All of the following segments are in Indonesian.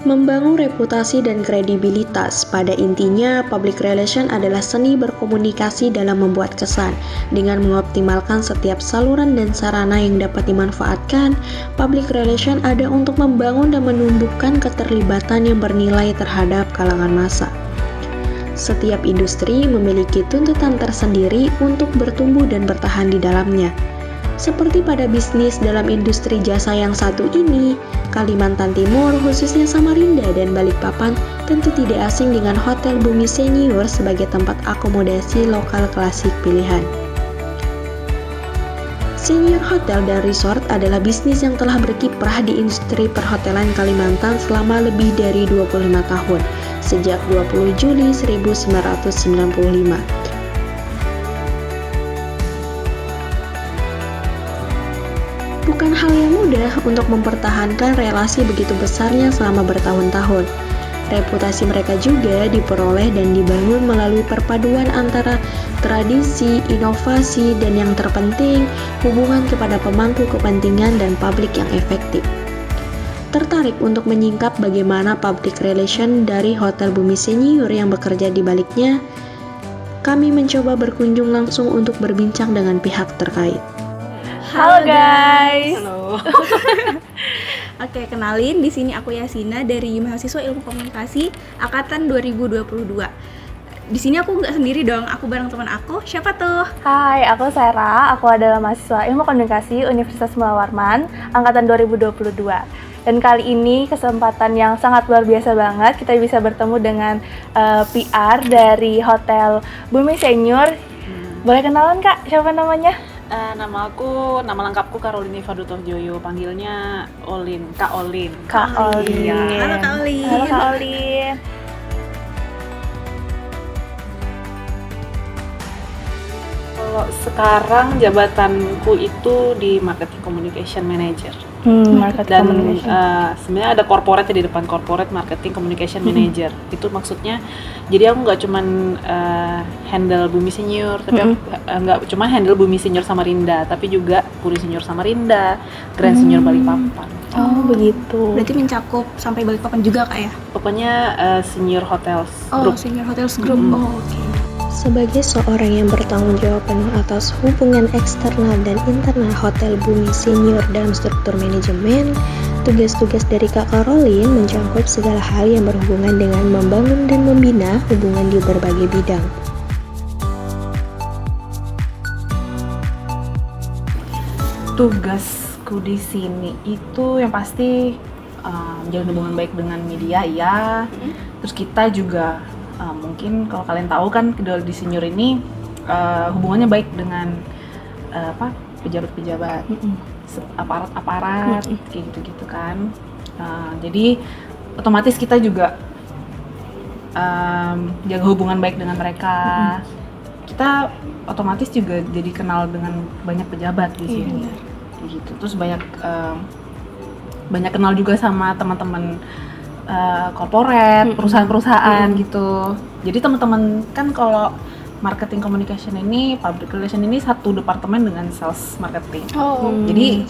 Membangun reputasi dan kredibilitas. Pada intinya, public relation adalah seni berkomunikasi dalam membuat kesan. Dengan mengoptimalkan setiap saluran dan sarana yang dapat dimanfaatkan, public relation ada untuk membangun dan menumbuhkan keterlibatan yang bernilai terhadap kalangan massa. Setiap industri memiliki tuntutan tersendiri untuk bertumbuh dan bertahan di dalamnya. Seperti pada bisnis dalam industri jasa yang satu ini, Kalimantan Timur, khususnya Samarinda dan Balikpapan, tentu tidak asing dengan Hotel Bumi Senior sebagai tempat akomodasi lokal klasik pilihan. Senior Hotel dan Resort adalah bisnis yang telah berkiprah di industri perhotelan Kalimantan selama lebih dari 25 tahun, sejak 20 Juli 1995. Bukan hal yang mudah untuk mempertahankan relasi begitu besarnya selama bertahun-tahun. Reputasi mereka juga diperoleh dan dibangun melalui perpaduan antara tradisi, inovasi, dan yang terpenting, hubungan kepada pemangku kepentingan dan publik yang efektif. Tertarik untuk menyingkap bagaimana public relation dari Hotel Bumi Senior yang bekerja di baliknya? Kami mencoba berkunjung langsung untuk berbincang dengan pihak terkait. Halo guys. Halo. Oke, kenalin, di sini aku Yasina dari mahasiswa Ilmu Komunikasi angkatan 2022. Di sini aku nggak sendiri dong, aku bareng teman aku. Siapa tuh? Hai, aku Sarah. Aku adalah mahasiswa Ilmu Komunikasi Universitas Mula Warman angkatan 2022. Dan kali ini kesempatan yang sangat luar biasa banget, kita bisa bertemu dengan PR dari Hotel Bumi Senior. Boleh kenalan Kak, siapa namanya? Nama lengkapku Karolini Fadutohjoyo, panggilnya Olin, Kak Olin. Kak Olin. Iya. Halo Kak Olin. Halo Kak Olin. Kalau sekarang jabatanku itu di Marketing Communication Manager. Marketing Dan Communication. sebenarnya ada corporate di depan, Corporate Marketing Communication Manager. Itu maksudnya, jadi aku nggak cuman handle Bumi Senior, tapi aku nggak cuman handle Bumi Senior Samarinda, tapi juga Puri Senior Samarinda, Grand Senior Balikpapan. Oh, begitu. Berarti mencakup sampai Balikpapan juga Kak ya? Pokoknya Senior Hotels Oh, Group. Senior Hotels Group. Oh, oke. Sebagai seorang yang bertanggung jawab penuh atas hubungan eksternal dan internal Hotel Bumi Senior dalam struktur manajemen, tugas-tugas dari Kak Karolin mencakup segala hal yang berhubungan dengan membangun dan membina hubungan di berbagai bidang. Tugasku di sini itu yang pasti menjalin hubungan baik dengan media ya. Terus kita juga mungkin kalau kalian tahu kan di senior ini hubungannya baik dengan pejabat-pejabat, aparat-aparat kayak gitu-gitu kan. Jadi otomatis kita juga jaga hubungan baik dengan mereka. Kita otomatis juga jadi kenal dengan banyak pejabat di sini. Gitu. Terus banyak kenal juga sama teman-teman corporate, perusahaan-perusahaan gitu. Jadi teman-teman kan kalau marketing communication ini, public relation ini satu departemen dengan sales marketing. Jadi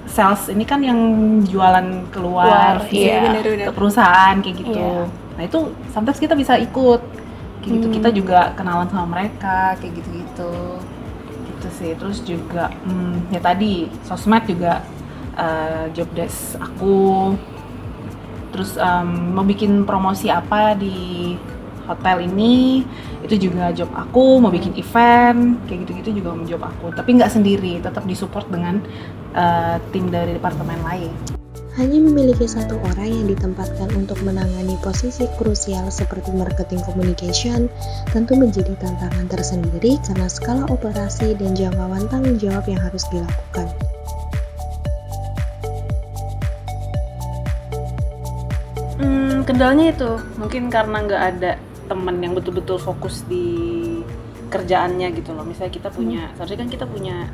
sales ini kan yang jualan keluar ke perusahaan kayak gitu. Nah itu sometimes kita bisa ikut kayak gitu. Kita juga kenalan sama mereka kayak gitu-gitu. Gitu sih. Terus juga ya tadi sosmed juga job desk aku. Terus mau bikin promosi apa di hotel ini, itu juga job aku. Mau bikin event kayak gitu-gitu juga job aku, tapi nggak sendiri, tetap disupport dengan tim dari departemen lain. Hanya memiliki satu orang yang ditempatkan untuk menangani posisi krusial seperti marketing communication tentu menjadi tantangan tersendiri karena skala operasi dan jangkauan tanggung jawab yang harus dilakukan. Kendalanya itu mungkin karena nggak ada teman yang betul-betul fokus di kerjaannya gitu loh. Misalnya kita punya, seharusnya kan kita punya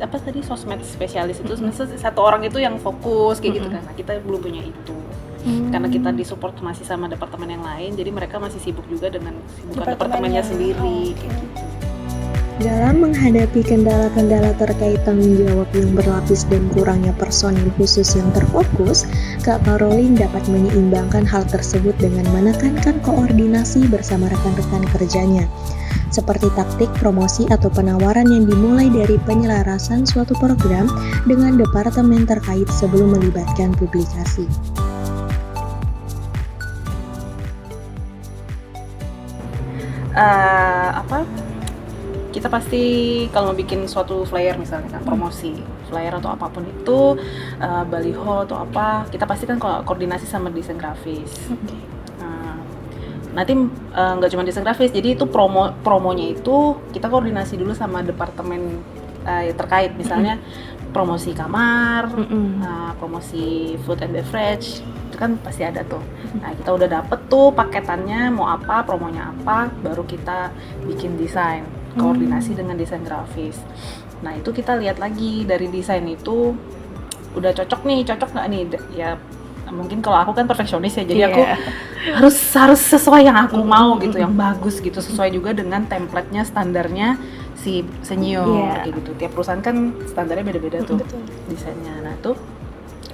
apa tadi sosmed spesialis itu, misalnya satu orang itu yang fokus kayak gitu kan. Nah, kita belum punya itu. Karena kita disupport masih sama departemen yang lain, jadi mereka masih sibuk juga dengan departemennya sendiri kayak gitu. Dalam menghadapi kendala-kendala terkait tanggung jawab yang berlapis dan kurangnya personil khusus yang terfokus, Kak Caroline dapat menyeimbangkan hal tersebut dengan menekankan koordinasi bersama rekan-rekan kerjanya, seperti taktik promosi atau penawaran yang dimulai dari penyelarasan suatu program dengan departemen terkait sebelum melibatkan publikasi. Kita pasti kalau mau bikin suatu flyer misalnya kan promosi flyer atau apapun itu, baliho atau apa, kita pasti kan koordinasi sama desain grafis. Nanti nggak cuma desain grafis, jadi itu promonya itu kita koordinasi dulu sama departemen terkait, misalnya promosi kamar, promosi food and beverage, itu kan pasti ada tuh. Nah, kita udah dapet tuh paketannya mau apa, promonya apa, baru kita bikin desain, koordinasi dengan desain grafis. Nah, itu kita lihat lagi dari desain itu udah cocok nggak nih? Ya mungkin kalau aku kan perfeksionis ya, jadi aku harus sesuai yang aku mau gitu, yang bagus gitu, sesuai juga dengan template-nya, standarnya si senior kayak gitu. Tiap perusahaan kan standarnya beda-beda tuh desainnya. Nah, tuh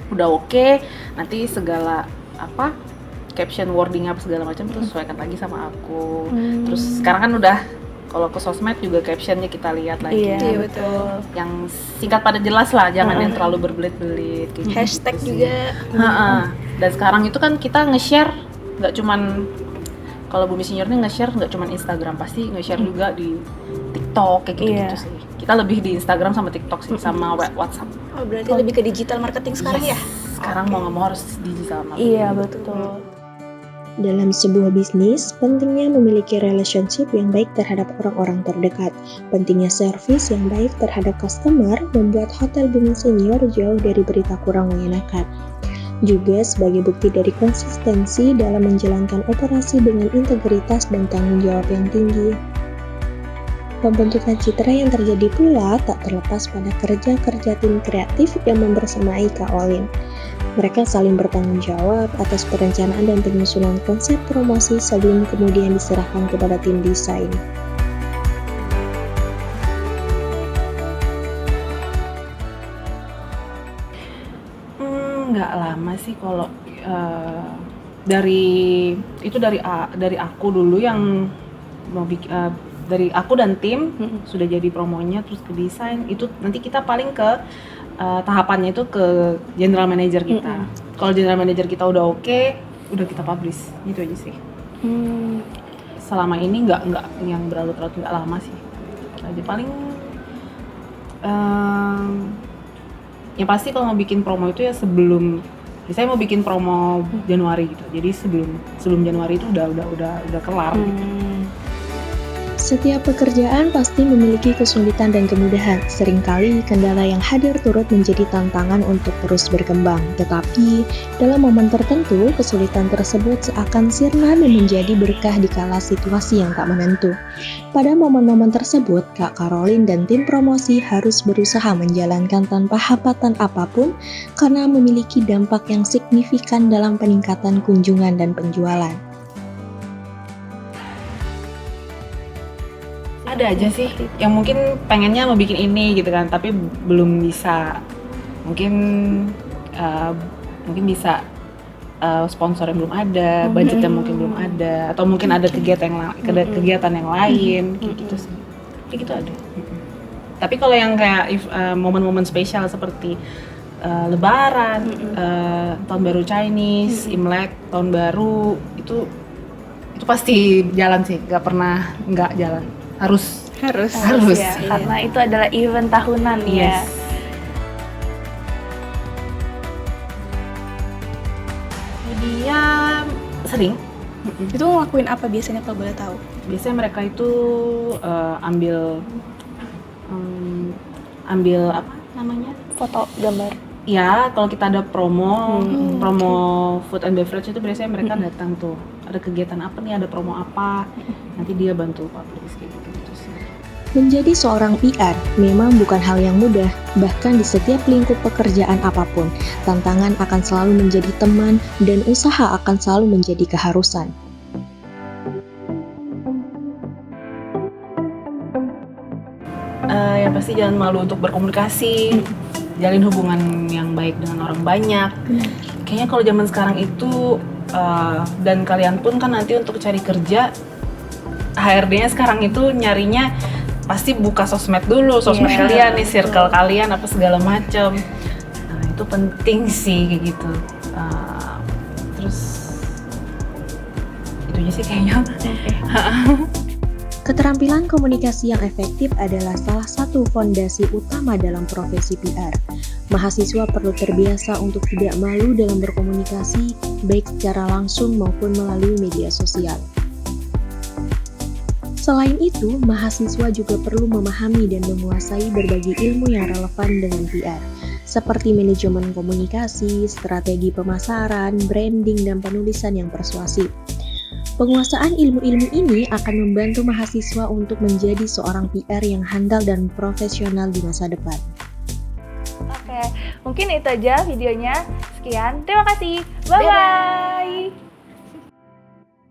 udah oke, nanti segala caption, wording apa segala macam terus sesuaikan lagi sama aku. Terus sekarang kan udah kalau ke sosmed juga captionnya kita lihat lagi. Iya, betul. Yang singkat pada jelas lah, jangan yang terlalu berbelit-belit gitu. Hashtag sih. juga. Dan sekarang itu kan kita nge-share nggak cuman, kalau Bumi Senior nih nge-share nggak cuman Instagram, pasti nge-share juga di TikTok kayak gitu-gitu sih. Kita lebih di Instagram sama TikTok sih, sama WhatsApp. Oh, berarti lebih ke digital marketing sekarang ya? Sekarang mau nggak mau harus digital marketing. Iya, betul. Dalam sebuah bisnis, pentingnya memiliki relationship yang baik terhadap orang-orang terdekat. Pentingnya service yang baik terhadap customer membuat Hotel Bumi Senior jauh dari berita kurang mengenakan. Juga sebagai bukti dari konsistensi dalam menjalankan operasi dengan integritas dan tanggung jawab yang tinggi. Pembentukan citra yang terjadi pula tak terlepas pada kerja-kerja tim kreatif yang membersamai Kak Olin. Mereka saling bertanggung jawab atas perencanaan dan penyusunan konsep promosi sebelum kemudian diserahkan kepada tim desain. Nggak lama sih kalau dari aku dulu yang mau dari aku dan tim sudah jadi promonya terus ke desain, itu nanti kita paling ke tahapannya itu ke general manager kita. Kalau general manager kita udah oke, udah kita publish, gitu aja sih. Selama ini nggak yang berlarut-larut, nggak lama sih. Jadi paling yang pasti kalau mau bikin promo itu ya sebelum, saya mau bikin promo Januari gitu. Jadi sebelum Januari itu udah kelar. Setiap pekerjaan pasti memiliki kesulitan dan kemudahan. Seringkali kendala yang hadir turut menjadi tantangan untuk terus berkembang. Tetapi, dalam momen tertentu, kesulitan tersebut seakan sirna dan menjadi berkah di kala situasi yang tak menentu. Pada momen-momen tersebut, Kak Caroline dan tim promosi harus berusaha menjalankan tanpa hambatan apapun karena memiliki dampak yang signifikan dalam peningkatan kunjungan dan penjualan. Ada aja sih yang mungkin pengennya mau bikin ini gitu kan, tapi belum bisa. Mungkin bisa sponsornya belum ada, budgetnya mungkin belum ada, atau mungkin ada kegiatan yang lain gitu sih. Kayak gitu ada. Tapi kalau yang kayak momen-momen spesial seperti Lebaran, Tahun Baru Chinese, Imlek, Tahun Baru, itu pasti jalan sih, nggak pernah nggak jalan. Harus Ya, karena itu adalah event tahunan ya. Media sering. Itu ngelakuin apa biasanya kalau boleh tahu? Biasanya mereka itu ambil apa namanya? Foto, gambar. Ya, kalau kita ada promo food and beverage itu biasanya mereka datang tuh. Ada kegiatan apa nih, ada promo apa, nanti dia bantu publish kayak gitu sih. Menjadi seorang PR memang bukan hal yang mudah, bahkan di setiap lingkup pekerjaan apapun, tantangan akan selalu menjadi teman dan usaha akan selalu menjadi keharusan. yang pasti jangan malu untuk berkomunikasi, jalin hubungan yang baik dengan orang banyak. Kayaknya kalau zaman sekarang itu dan kalian pun kan nanti untuk cari kerja, HRD-nya sekarang itu nyarinya pasti buka sosmed dulu, sosmed kalian nih, circle kalian apa segala macam. Nah itu penting sih kayak gitu. Terus itu aja sih kayaknya. Keterampilan komunikasi yang efektif adalah salah satu fondasi utama dalam profesi PR. Mahasiswa perlu terbiasa untuk tidak malu dalam berkomunikasi, baik secara langsung maupun melalui media sosial. Selain itu, mahasiswa juga perlu memahami dan menguasai berbagai ilmu yang relevan dengan PR, seperti manajemen komunikasi, strategi pemasaran, branding, dan penulisan yang persuasif. Penguasaan ilmu-ilmu ini akan membantu mahasiswa untuk menjadi seorang PR yang handal dan profesional di masa depan. Oke, mungkin itu aja videonya. Sekian, terima kasih. Bye-bye.